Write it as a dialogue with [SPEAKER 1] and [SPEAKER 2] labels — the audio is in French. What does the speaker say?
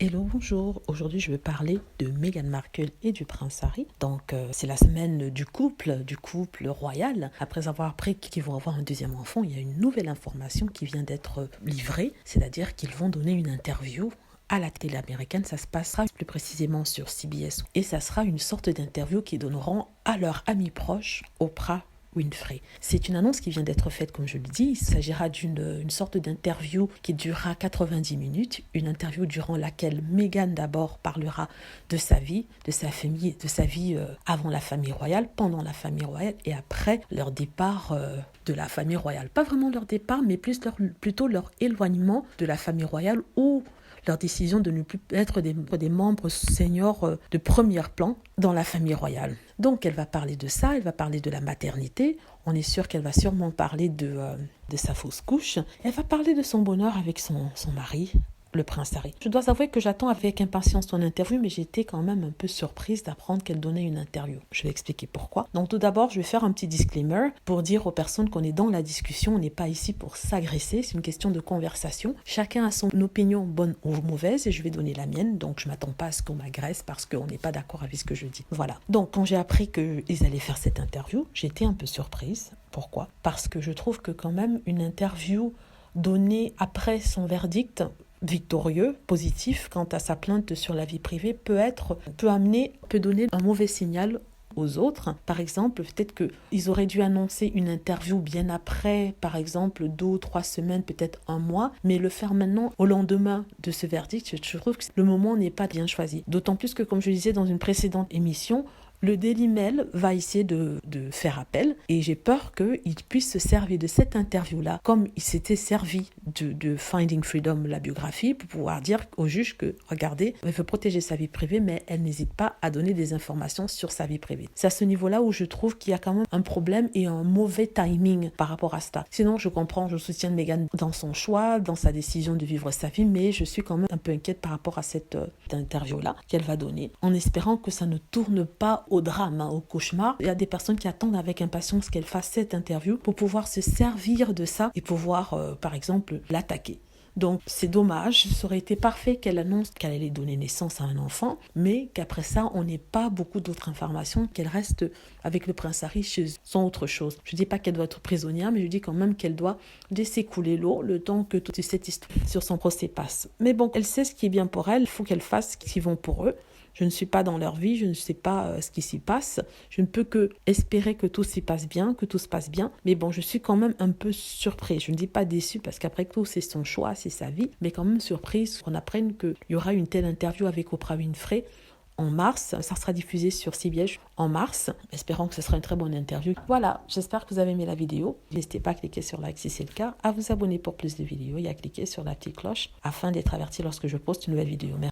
[SPEAKER 1] Hello, bonjour. Aujourd'hui, je vais parler de Meghan Markle et du prince Harry. Donc, c'est la semaine du couple royal. Après avoir appris qu'ils vont avoir un deuxième enfant, il y a une nouvelle information qui vient d'être livrée, c'est-à-dire qu'ils vont donner une interview à la télé américaine. Ça se passera plus précisément sur CBS et ça sera une sorte d'interview qu'ils donneront à leur ami proche, Oprah Winfrey. C'est une annonce qui vient d'être faite, comme je le dis. Il s'agira d'une sorte d'interview qui durera 90 minutes, une interview durant laquelle Meghan d'abord parlera de sa vie, de sa famille, de sa vie avant la famille royale, pendant la famille royale et après leur départ de la famille royale. Pas vraiment leur départ, mais plutôt leur éloignement de la famille royale ou leur décision de ne plus être des membres seniors de premier plan dans la famille royale. Donc elle va parler de ça, elle va parler de la maternité, on est sûr qu'elle va sûrement parler de sa fausse couche, elle va parler de son bonheur avec son mari, le prince Harry. Je dois avouer que j'attends avec impatience son interview, mais j'étais quand même un peu surprise d'apprendre qu'elle donnait une interview. Je vais expliquer pourquoi. Donc tout d'abord, je vais faire un petit disclaimer pour dire aux personnes qu'on est dans la discussion, on n'est pas ici pour s'agresser, c'est une question de conversation. Chacun a son opinion, bonne ou mauvaise, et je vais donner la mienne, donc je ne m'attends pas à ce qu'on m'agresse parce qu'on n'est pas d'accord avec ce que je dis. Voilà. Donc quand j'ai appris qu'ils allaient faire cette interview, j'ai été un peu surprise. Pourquoi ? Parce que je trouve que quand même une interview donnée après son verdict victorieux, positif quant à sa plainte sur la vie privée peut donner un mauvais signal aux autres. Par exemple, peut-être qu'ils auraient dû annoncer une interview bien après, par exemple 2 ou 3 semaines, peut-être un mois, mais le faire maintenant au lendemain de ce verdict, je trouve que le moment n'est pas bien choisi. D'autant plus que, comme je disais dans une précédente émission, le Daily Mail va essayer de faire appel et j'ai peur qu'il puisse se servir de cette interview-là comme il s'était servi de Finding Freedom, la biographie, pour pouvoir dire au juge que, regardez, elle veut protéger sa vie privée, mais elle n'hésite pas à donner des informations sur sa vie privée. C'est à ce niveau-là où je trouve qu'il y a quand même un problème et un mauvais timing par rapport à ça. Sinon, je comprends, je soutiens Meghan dans son choix, dans sa décision de vivre sa vie, mais je suis quand même un peu inquiète par rapport à cette interview-là qu'elle va donner, en espérant que ça ne tourne pas au drame, au cauchemar. Il y a des personnes qui attendent avec impatience qu'elle fasse cette interview pour pouvoir se servir de ça et pouvoir, par exemple, l'attaquer. Donc c'est dommage, ça aurait été parfait qu'elle annonce qu'elle allait donner naissance à un enfant, mais qu'après ça, on n'ait pas beaucoup d'autres informations, qu'elle reste avec le prince Harry sans autre chose. Je ne dis pas qu'elle doit être prisonnière, mais je dis quand même qu'elle doit laisser couler l'eau le temps que toute cette histoire sur son procès passe. Mais bon, elle sait ce qui est bien pour elle, il faut qu'elle fasse ce qui est bon pour eux. Je ne suis pas dans leur vie, je ne sais pas ce qui s'y passe. Je ne peux que espérer que tout s'y passe bien, que tout se passe bien. Mais bon, je suis quand même un peu surprise. Je ne dis pas déçue parce qu'après tout, c'est son choix, c'est sa vie. Mais quand même surprise qu'on apprenne qu'il y aura une telle interview avec Oprah Winfrey en mars. Ça sera diffusé sur CBS en mars. Espérons que ce sera une très bonne interview. Voilà, j'espère que vous avez aimé la vidéo. N'hésitez pas à cliquer sur like si c'est le cas, à vous abonner pour plus de vidéos et à cliquer sur la petite cloche afin d'être averti lorsque je poste une nouvelle vidéo. Merci.